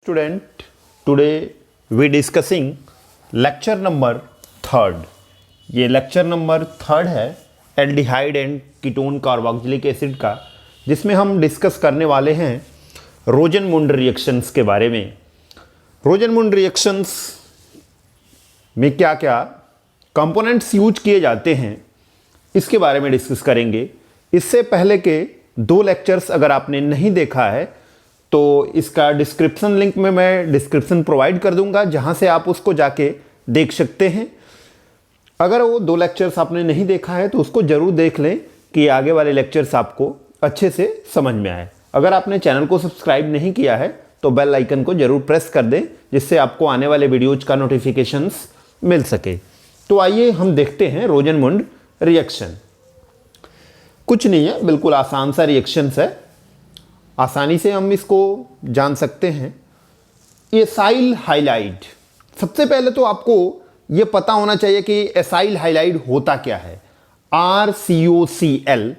Student, today we discussing lecture number 3rd। ये lecture number 3rd है aldehyde and ketone carboxylic acid का, जिसमें हम डिस्कस करने वाले हैं रोजनमुंड रिएक्शंस के बारे में। रोजनमुंड रिएक्शंस में क्या क्या कंपोनेंट्स यूज किए जाते हैं इसके बारे में डिस्कस करेंगे। इससे पहले के 2 लेक्चर्स अगर आपने नहीं देखा है तो इसका डिस्क्रिप्शन लिंक में मैं डिस्क्रिप्शन प्रोवाइड कर दूंगा, जहां से आप उसको जाके देख सकते हैं। अगर वो 2 लेक्चर्स आपने नहीं देखा है तो उसको जरूर देख लें कि आगे वाले लेक्चर्स आपको अच्छे से समझ में आए। अगर आपने चैनल को सब्सक्राइब नहीं किया है तो बेल आइकन को जरूर प्रेस कर दें, जिससे आपको आने वाले वीडियोज का नोटिफिकेशंस मिल सके। तो आइए हम देखते हैं रोजनमुंड रिएक्शन। कुछ नहीं है, बिल्कुल आसान सा रिएक्शंस है, आसानी से हम इसको जान सकते हैं। एसाइल हाइलाइड, सबसे पहले तो आपको यह पता होना चाहिए कि एसाइल हाइलाइड होता क्या है। RCOCl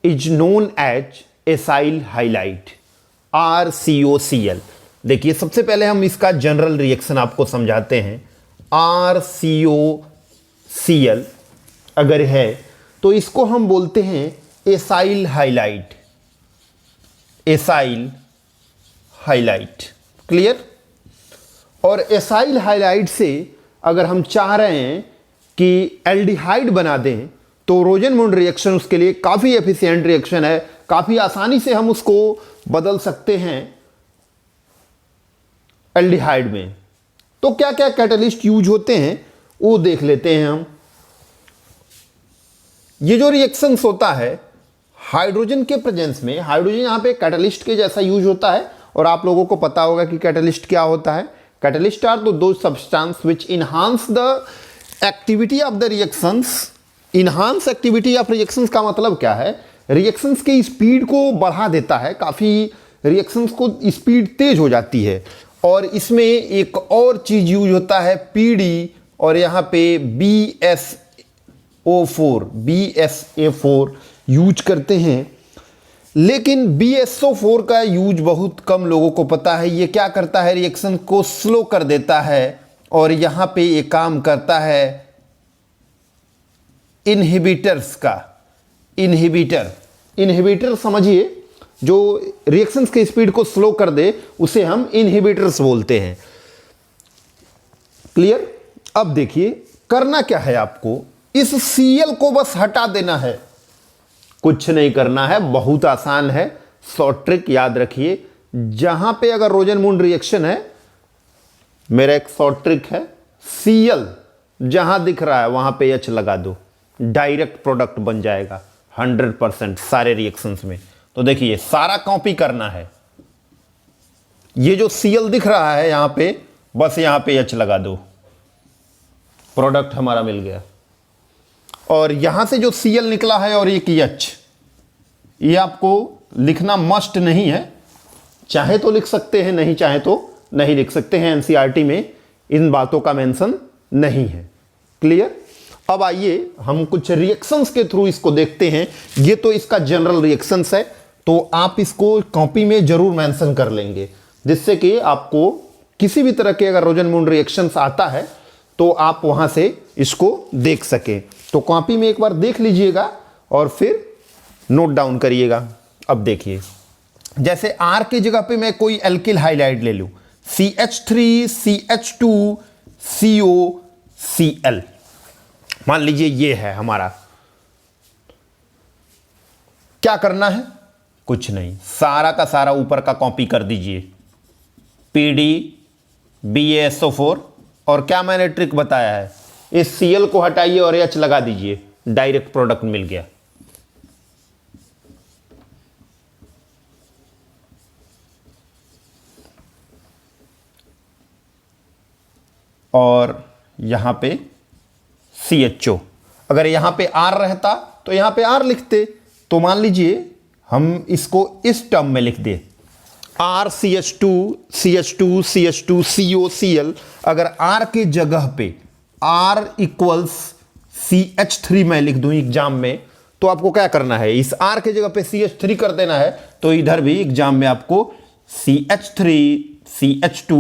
is known as acyl halide. RCOCl, देखिए सबसे पहले हम इसका जनरल रिएक्शन आपको समझाते हैं। RCOCl अगर है तो इसको हम बोलते हैं acyl halide. Acyl highlight, clear. और एसाइल हाइलाइट से अगर हम चाह रहे हैं कि एल्डिहाइड बना दें तो रोजनमुंड रिएक्शन उसके लिए काफ़ी एफिशिएंट रिएक्शन है, काफ़ी आसानी से हम उसको बदल सकते हैं एल्डिहाइड में। तो क्या क्या कैटलिस्ट यूज होते हैं वो देख लेते हैं हम। ये जो रिएक्शंस होता है हाइड्रोजन के प्रेजेंस में, हाइड्रोजन यहां पे कैटलिस्ट के जैसा यूज होता है, और आप लोगों को पता होगा कि कैटलिस्ट क्या होता है। कैटलिस्ट आर दो substance which enhance the activity of the reactions. Enhance activity of reactions का मतलब क्या है? रिएक्शंस की स्पीड को बढ़ा देता है, काफी रिएक्शंस को स्पीड तेज हो जाती है। और इसमें एक और चीज यूज होता है पीडी, और यहां पे BSO4 यूज करते हैं। लेकिन BSO4 का यूज बहुत कम लोगों को पता है। ये क्या करता है? रिएक्शन को स्लो कर देता है, और यहां पे ये काम करता है इनहिबिटर्स का। इनहिबिटर समझिए, जो रिएक्शंस की स्पीड को स्लो कर दे उसे हम इनहिबिटर्स बोलते हैं, क्लियर। अब देखिए करना क्या है आपको, इस Cl को बस हटा देना है, कुछ नहीं करना है, बहुत आसान है। शॉर्ट ट्रिक याद रखिए, जहां पे अगर रोजनमुंड रिएक्शन है, मेरा एक शॉर्ट ट्रिक है, Cl जहां दिख रहा है वहां पे H लगा दो, डायरेक्ट प्रोडक्ट बन जाएगा 100% सारे रिएक्शंस में। तो देखिए सारा कॉपी करना है, ये जो Cl दिख रहा है यहां पे, बस यहां पे H लगा दो, प्रोडक्ट हमारा मिल गया। और यहां से जो Cl निकला है और एक H, ये आपको लिखना मस्ट नहीं है, चाहे तो लिख सकते हैं, नहीं चाहे तो नहीं लिख सकते हैं। एनसीईआरटी में इन बातों का मेंशन नहीं है, क्लियर। अब आइए हम कुछ रिएक्शंस के थ्रू इसको देखते हैं। ये तो इसका जनरल रिएक्शंस है, तो आप इसको कॉपी में जरूर मेंशन कर लेंगे, जिससे कि आपको किसी भी तरह के अगर रोजनमुंड रिएक्शंस आता है तो आप वहां से इसको देख सकें। तो कॉपी में एक बार देख लीजिएगा और फिर नोट डाउन करिएगा। अब देखिए, जैसे R की जगह पे मैं कोई एल्किल हाइलाइड ले लूं, CH3CH2COCl, मान लीजिए ये है हमारा। क्या करना है? कुछ नहीं, सारा का सारा ऊपर का कॉपी कर दीजिए, PD BaSO4, और क्या मैंने ट्रिक बताया है, इस Cl को हटाइए और H लगा दीजिए, डायरेक्ट प्रोडक्ट मिल गया। और यहां पे CHO, अगर यहां पे R रहता तो यहां पे R लिखते। तो मान लीजिए हम इसको इस टर्म में लिख दे, RCH2CH2CH2COCl। अगर R की जगह पे R इक्वल्स CH3 मैं लिख दूं एग्जाम में, तो आपको क्या करना है, इस R की जगह पे CH3 कर देना है। तो इधर भी एग्जाम में आपको CH3 CH2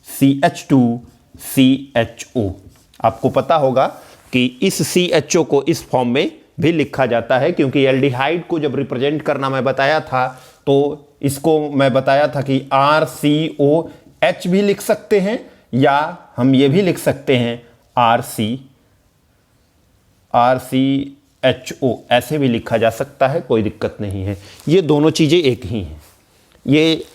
CH2 CHO। आपको पता होगा कि इस CHO को इस फॉर्म में भी लिखा जाता है, क्योंकि एल्डिहाइड को जब रिप्रेजेंट करना मैं बताया था तो इसको मैं बताया था कि RCOH भी लिख सकते हैं या हम ये भी लिख सकते हैं RCHO, ऐसे भी लिखा जा सकता है, कोई दिक्कत नहीं है। ये दोनों चीज़ें एक ही हैं। ये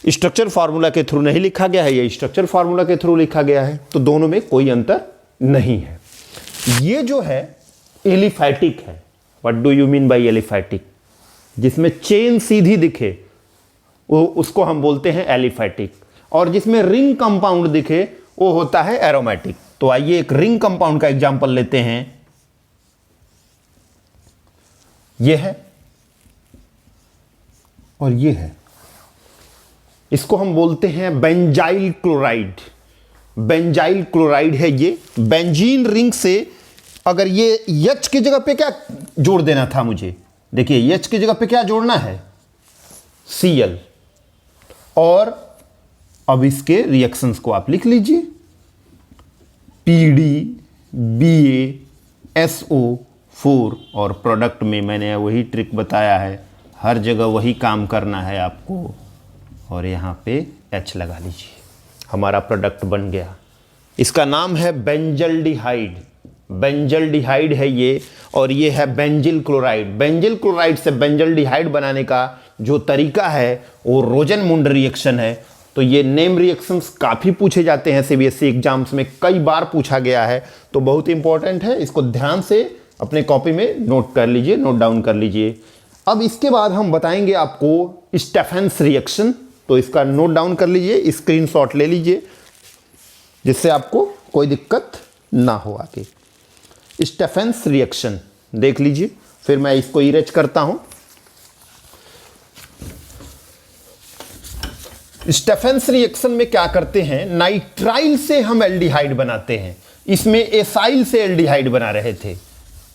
स्ट्रक्चर फार्मूला के थ्रू नहीं लिखा गया है, ये स्ट्रक्चर फार्मूला के थ्रू लिखा गया है, तो दोनों में कोई अंतर नहीं है। ये जो है एलिफैटिक है। What do you mean by aliphatic? जिसमें चेन सीधी दिखे वो उसको हम बोलते हैं एलिफैटिक, और जिसमें रिंग कंपाउंड दिखे वो होता है एरोमेटिक। तो आइए एक रिंग कंपाउंड का एग्जांपल लेते हैं। ये है और ये है, इसको हम बोलते हैं बेंजाइल क्लोराइड। बेंजाइल क्लोराइड है ये। बेंजीन रिंग से अगर ये H की जगह पे क्या जोड़ देना था मुझे, देखिए H की जगह पे क्या जोड़ना है, Cl। और अब इसके रिएक्शंस को आप लिख लीजिए, PdBaSO4, और प्रोडक्ट में मैंने वही ट्रिक बताया है, हर जगह वही काम करना है आपको, और यहाँ पे H लगा लीजिए, हमारा प्रोडक्ट बन गया। इसका नाम है बेंजल्डिहाइड। बेंजल्डिहाइड है ये, और ये है बेंजिल क्लोराइड। बेंजिल क्लोराइड से बेंजल्डिहाइड बनाने का जो तरीका है वो रोजनमुंड रिएक्शन है। तो ये नेम रिएक्शंस काफ़ी पूछे जाते हैं सीबीएसई एग्जाम्स में, कई बार पूछा गया है, तो बहुत इंपॉर्टेंट है। इसको ध्यान से अपने कॉपी में नोट कर लीजिए, नोट डाउन कर लीजिए। अब इसके बाद हम बताएंगे आपको स्टेफेंस रिएक्शन, तो इसका नोट डाउन कर लीजिए, स्क्रीनशॉट ले लीजिए, जिससे आपको कोई दिक्कत ना हो आगे। स्टेफेंस रिएक्शन देख लीजिए, फिर मैं इसको इरेज करता हूं। स्टेफेंस रिएक्शन में क्या करते हैं, नाइट्राइल से हम एल्डिहाइड बनाते हैं, इसमें एसाइल से एल्डिहाइड बना रहे थे,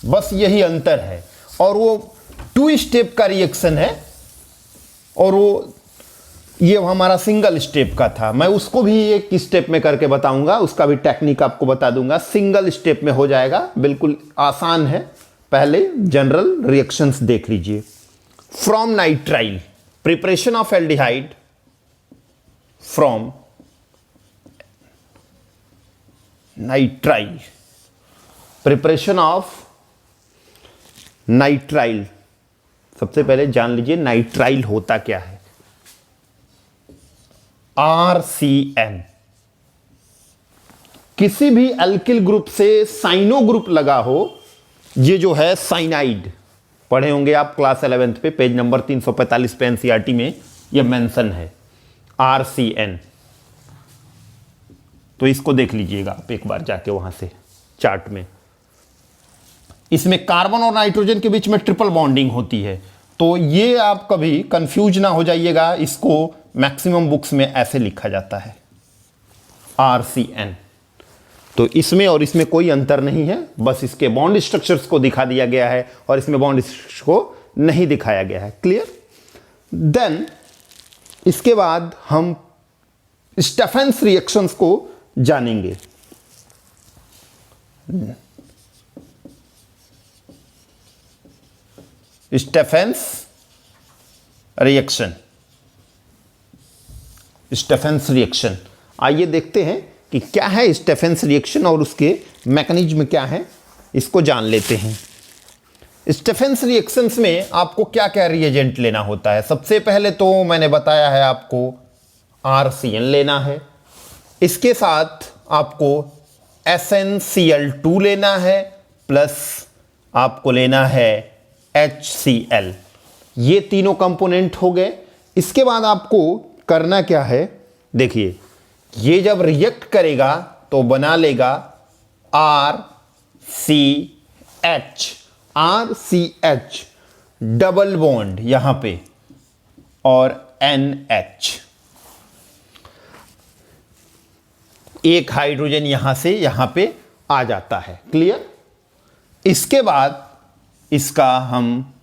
बस यही अंतर है। और वो 2 स्टेप का रिएक्शन है, और वो ये हमारा सिंगल स्टेप का था। मैं उसको भी एक स्टेप में करके बताऊंगा, उसका भी टेक्निक आपको बता दूंगा। सिंगल स्टेप में हो जाएगा, बिल्कुल आसान है। पहले जनरल रिएक्शंस देख लीजिए। From nitrile, preparation of aldehyde from nitrile, preparation of nitrile. सबसे पहले जान लीजिए नाइट्राइल होता क्या है। RCN, किसी भी एल्किल ग्रुप से साइनो ग्रुप लगा हो, ये जो है साइनाइड, पढ़े होंगे आप क्लास 11th पे, पेज नंबर 345 पे एनसीईआरटी में ये मेंशन है RCN। तो इसको देख लीजिएगा आप एक बार जाके वहां से चार्ट में। इसमें कार्बन और नाइट्रोजन के बीच में ट्रिपल बॉन्डिंग होती है, तो ये आप कभी कंफ्यूज ना हो जाइएगा। इसको मैक्सिमम बुक्स में ऐसे लिखा जाता है RCN। तो इसमें और इसमें कोई अंतर नहीं है, बस इसके बॉन्ड स्ट्रक्चर्स को दिखा दिया गया है और इसमें बॉन्ड स्ट्रक्चर्स को नहीं दिखाया गया है। क्लियर? देन इसके बाद हम स्टेफेंस रिएक्शंस को जानेंगे। स्टेफेंस रिएक्शन, स्टेफेंस रिएक्शन, आइए देखते हैं कि क्या है स्टेफेंस रिएक्शन और उसके मैकेनिज्म क्या है, इसको जान लेते हैं। स्टेफेंस रिएक्शंस में आपको क्या क्या रिएजेंट लेना होता है। सबसे पहले तो मैंने बताया है आपको RCN लेना है, इसके साथ आपको SnCl2 लेना है, प्लस आपको लेना है HCl। ये तीनों कंपोनेंट हो गए। इसके बाद आपको करना क्या है, देखिए ये जब रिएक्ट करेगा तो बना लेगा RCH डबल बॉन्ड यहां पे और NH, एक हाइड्रोजन यहां से यहां पे आ जाता है। क्लियर? इसके बाद इसका हम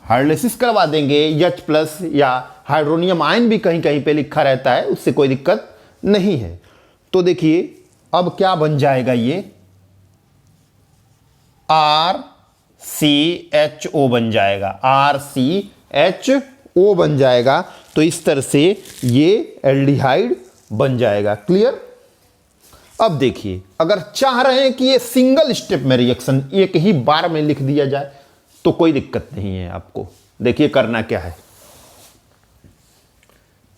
हाइड्रोलिसिस करवा देंगे, H प्लस या हाइड्रोनियम आयन भी कहीं कहीं पे लिखा रहता है, उससे कोई दिक्कत नहीं है। तो देखिए अब क्या बन जाएगा, ये RCHO बन जाएगा, RCHO बन जाएगा। तो इस तरह से ये एल्डिहाइड बन जाएगा। क्लियर? अब देखिए अगर चाह रहे हैं कि ये सिंगल स्टेप में रिएक्शन एक ही बार में लिख दिया जाए तो कोई दिक्कत नहीं है आपको। देखिए करना क्या है,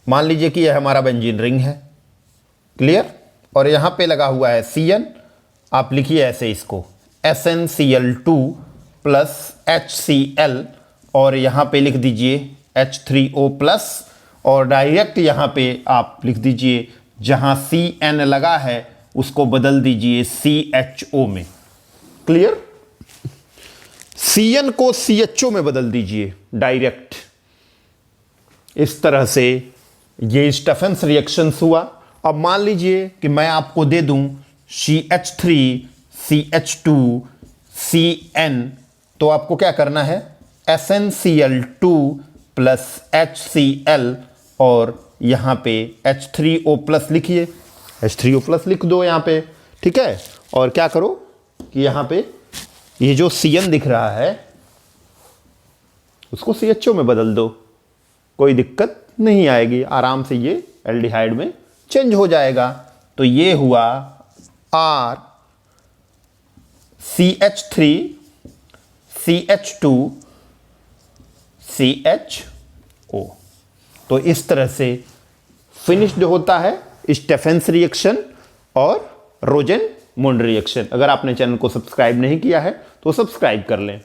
मान लीजिए कि यह हमारा बेंजीन रिंग है। क्लियर? और यहां पे लगा हुआ है CN, आप लिखिए ऐसे इसको SnCl2 प्लस HCl और यहां पे लिख दीजिए H3O प्लस और डायरेक्ट यहां पे आप लिख दीजिए जहां CN लगा है उसको बदल दीजिए CHO में। क्लियर? CN को CHO में बदल दीजिए डायरेक्ट। इस तरह से ये स्टेफेंस रिएक्शंस हुआ। अब मान लीजिए कि मैं आपको दे दूं CH3 CH2 CN, तो आपको क्या करना है, SnCl2 प्लस HCl और यहां पे H3O प्लस लिखिए, H3O प्लस लिख दो यहां पे। ठीक है? और क्या करो कि यहां पे ये जो CN दिख रहा है उसको CHO में बदल दो, कोई दिक्कत नहीं आएगी, आराम से ये एल्डिहाइड में चेंज हो जाएगा। तो ये हुआ RCH3 CH2 CHO। तो इस तरह से फिनिश्ड होता है स्टेफेंस रिएक्शन और रोजेन-मुंड रिएक्शन। अगर आपने चैनल को सब्सक्राइब नहीं किया है तो सब्सक्राइब कर लें।